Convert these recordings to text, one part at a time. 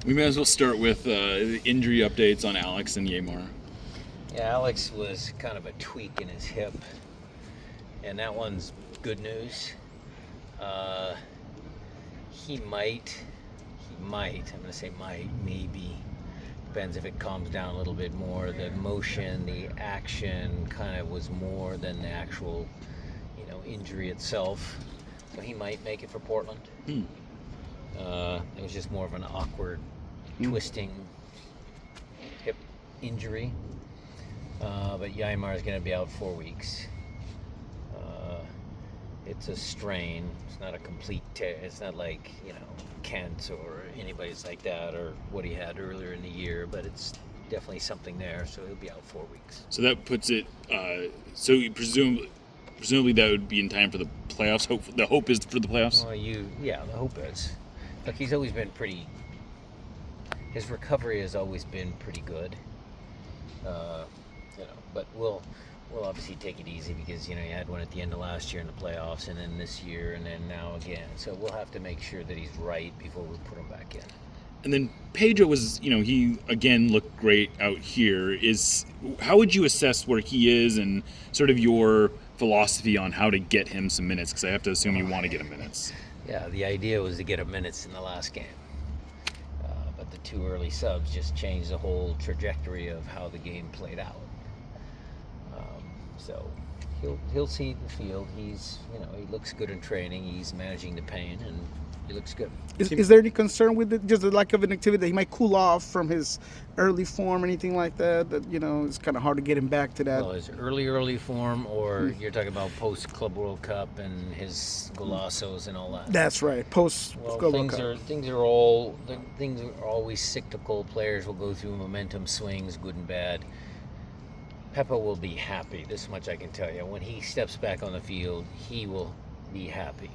We may as well start with the injury updates on Alex and Yeimar. Yeah, Alex was kind of a tweak in his hip, and that one's good news. He might, I'm going to say might, maybe, depends if it calms down a little bit more. The motion, the action kind of was more than the actual, injury itself. So he might make it for Portland. It was just more of an awkward, twisting hip injury. But Yeimar is going to be out 4 weeks. It's a strain. It's not a complete tear. It's not like, Kent or anybody's like that, or what he had earlier in the year, but it's definitely something there, so he'll be out 4 weeks. So that puts it, so you presumably that would be in time for the playoffs. The hope is for the playoffs? Well, the hope is. Look, he's always been his recovery has always been pretty good. But we'll obviously take it easy because, you had one at the end of last year in the playoffs, and then this year, and then now again. So we'll have to make sure that he's right before we put him back in. And then Pedro was, he again looked great out here. How would you assess where he is and sort of your philosophy on how to get him some minutes? Because I have to assume you want to get him minutes. Yeah, the idea was to get him minutes in the last game. But the 2 early subs just changed the whole trajectory of how the game played out. So he'll see the field. He's he looks good in training. He's managing the pain, and he looks good. Is there any concern with just the lack of an activity that he might cool off from his early form, anything like that? That it's kind of hard to get him back to that. Well, his early form, or you're talking about post Club World Cup and his golazos and all that. That's right. Post Club World Cup. Things are always cyclical. Players will go through momentum swings, good and bad. Peppa will be happy. This much I can tell you. When he steps back on the field, he will be happy.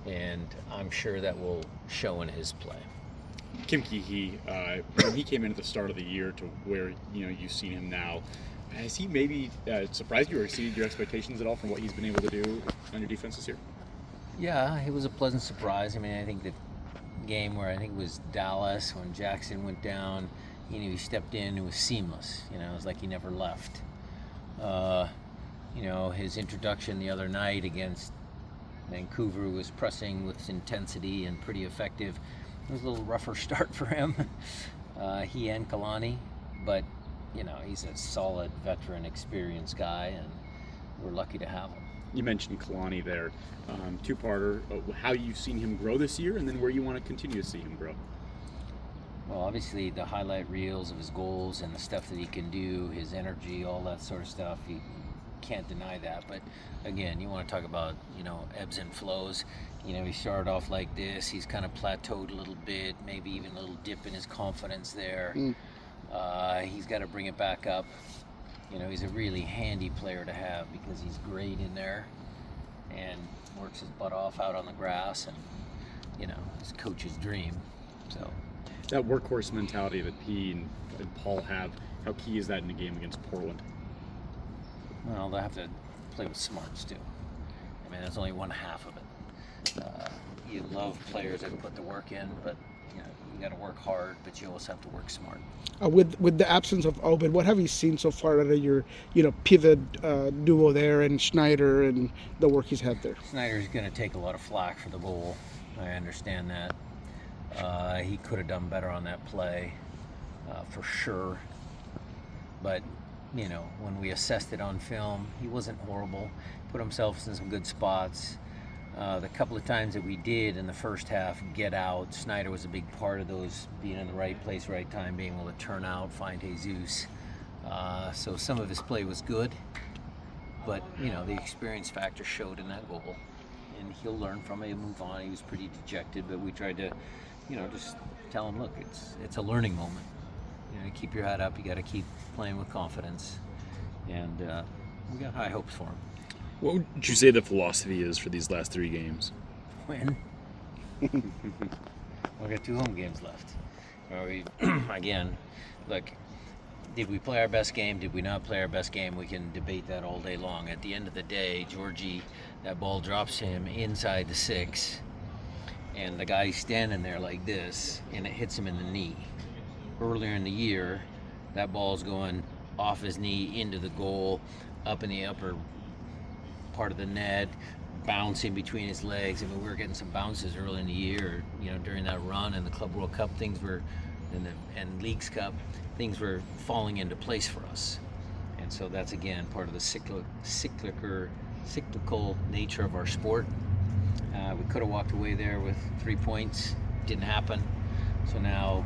And I'm sure that will show in his play. Kim Kee-hee, when he came in at the start of the year to where you've seen him now, has he maybe surprised you or exceeded your expectations at all from what he's been able to do on your defense this year? Yeah, it was a pleasant surprise. I mean, I think the game where I think it was Dallas when Jackson went down, he stepped in. It was seamless. It was like he never left. His introduction the other night against Vancouver was pressing with intensity and pretty effective. It was a little rougher start for him, he and Kalani, but he's a solid veteran, experienced guy, and we're lucky to have him. You mentioned Kalani there. Two-parter, how you've seen him grow this year, and then where you want to continue to see him grow. Well, obviously the highlight reels of his goals and the stuff that he can do, his energy, all that sort of stuff, you can't deny that. But again, you want to talk about, ebbs and flows. He started off like this. He's kind of plateaued a little bit, maybe even a little dip in his confidence there. He's got to bring it back up. He's a really handy player to have because he's great in there and works his butt off out on the grass, and, his coach's dream. So that workhorse mentality that he and Paul have, how key is that in the game against Portland? Well, they have to play with smarts too. I mean, that's only one half of it. You love players that put the work in, but you got to work hard, but you also have to work smart. With the absence of Obed, what have you seen so far out of your pivot duo there, and Schneider and the work he's had there? Schneider's going to take a lot of flack for the goal. I understand that. He could have done better on that play, for sure. But, when we assessed it on film, he wasn't horrible. Put himself in some good spots. The couple of times that we did in the first half get out, Schneider was a big part of those, being in the right place, right time, being able to turn out, find Jesus. So some of his play was good, but, the experience factor showed in that goal. And he'll learn from it and move on. He was pretty dejected, but we tried to, just tell him, look, it's a learning moment. You keep your head up. You got to keep playing with confidence, and we got high hopes for him. What would you say the philosophy is for these last 3 games? Win. We got 2 home games left. Again, look, did we play our best game? Did we not play our best game? We can debate that all day long. At the end of the day, Georgie, that ball drops him inside the 6, and the guy's standing there like this, and it hits him in the knee. Earlier in the year, that ball's going off his knee into the goal, up in the upper part of the net, bouncing between his legs. I mean, we were getting some bounces early in the year, during that run in the Club World Cup. Things were, and Leagues Cup, things were falling into place for us. And so that's, again, part of the cyclical nature of our sport. We could have walked away there with 3 points. Didn't happen. So now,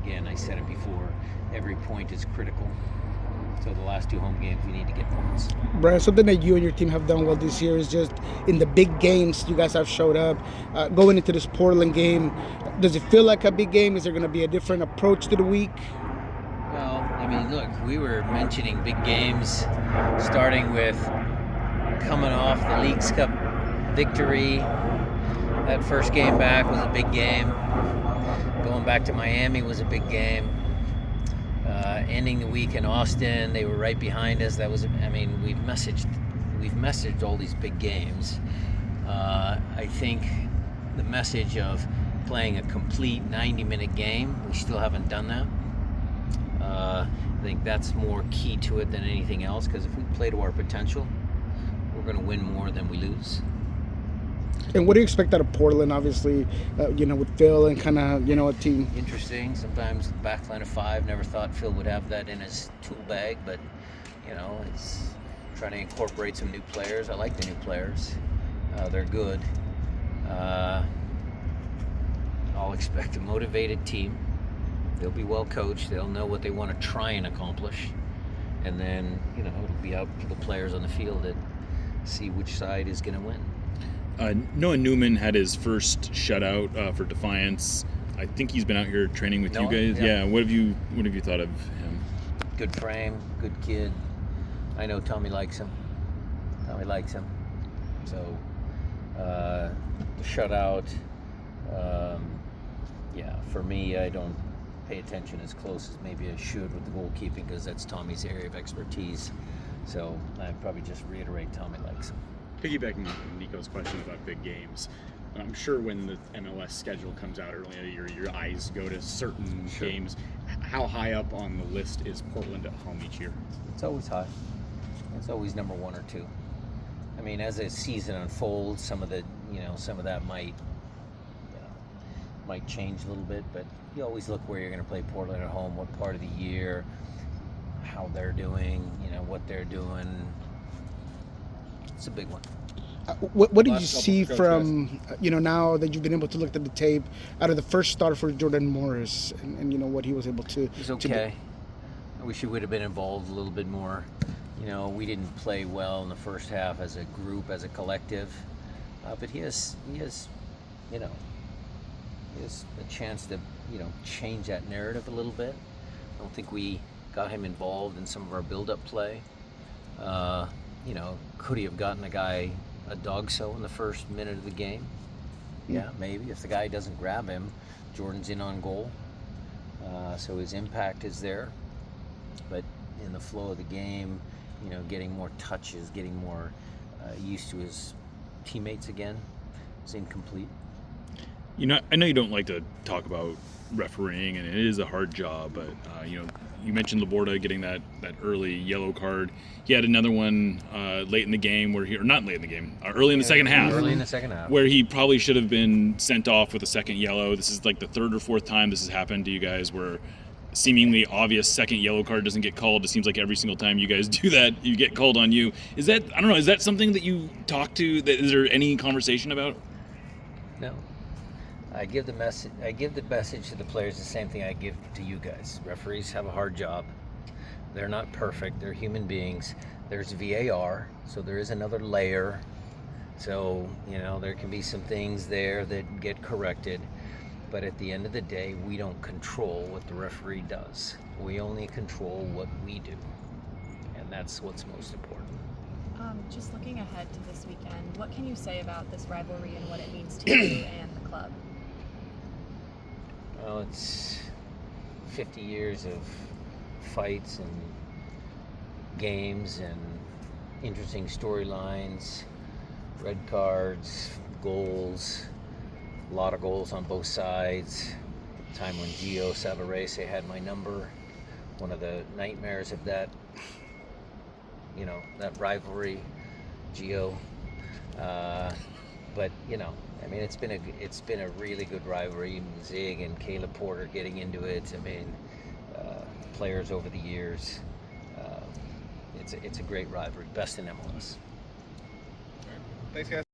again, I said it before, every point is critical. So the last 2 home games, we need to get points. Brian, something that you and your team have done well this year is just in the big games, you guys have showed up. Going into this Portland game, does it feel like a big game? Is there going to be a different approach to the week? Well, I mean, look, we were mentioning big games, starting with coming off the Leagues Cup victory. That first game back was a big game. Going back to Miami was a big game. Ending the week in Austin, they were right behind us. We've messaged all these big games. I think the message of playing a complete 90-minute game, we still haven't done that. I think that's more key to it than anything else, because if we play to our potential, we're going to win more than we lose. And what do you expect out of Portland, obviously, with Phil and kind of, a team? Interesting. Sometimes the back line of 5, never thought Phil would have that in his tool bag, but, it's trying to incorporate some new players. I like the new players. They're good. I'll expect a motivated team. They'll be well coached. They'll know what they want to try and accomplish. And then, it'll be up to the players on the field to see which side is going to win. Noah Newman had his first shutout for Defiance. I think he's been out here training with you guys. Yeah. What have you thought of him? Good frame, good kid. I know Tommy likes him. So the shutout. For me, I don't pay attention as close as maybe I should with the goalkeeping, because that's Tommy's area of expertise. So I'd probably just reiterate Tommy likes him. Piggybacking on Nico's question about big games, I'm sure when the MLS schedule comes out early in the year, your eyes go to certain games. How high up on the list is Portland at home each year? It's always high. It's always number 1 or 2. I mean, as the season unfolds, some of that might change a little bit, but you always look where you're going to play Portland at home, what part of the year, how they're doing, what they're doing. It's a big one. What did you see from, now that you've been able to look at the tape, out of the first start for Jordan Morris and what he was able to He's okay. I wish he would have been involved a little bit more. We didn't play well in the first half as a group, as a collective. But he has a chance to, change that narrative a little bit. I don't think we got him involved in some of our build-up play. Could he have gotten a guy a dog-so in the first minute of the game? Yeah, maybe. If the guy doesn't grab him, Jordan's in on goal. So his impact is there. But in the flow of the game, getting more touches, getting more used to his teammates again, is incomplete. I know you don't like to talk about refereeing, and it is a hard job, but you mentioned Laborda getting that early yellow card. He had another one late in the game early in the second half. Early in the second half. Where he probably should have been sent off with a second yellow. This is like the 3rd or 4th time this has happened to you guys, where seemingly obvious second yellow card doesn't get called. It seems like every single time you guys do that, you get called on you. Is that something that you talk to? Is there any conversation about? No. I give the message to the players the same thing I give to you guys. Referees have a hard job. They're not perfect. They're human beings. There's VAR, so there is another layer. So, there can be some things there that get corrected. But at the end of the day, we don't control what the referee does. We only control what we do. And that's what's most important. Just looking ahead to this weekend, what can you say about this rivalry and what it means to you and the club? Well, it's 50 years of fights and games and interesting storylines, red cards, goals. A lot of goals on both sides. Time when Gio Savarese had my number. One of the nightmares of that, that rivalry, Gio. But I mean, it's been a really good rivalry. Zig and Caleb Porter getting into it. I mean, players over the years. It's a great rivalry. Best in MLS. Thanks, guys.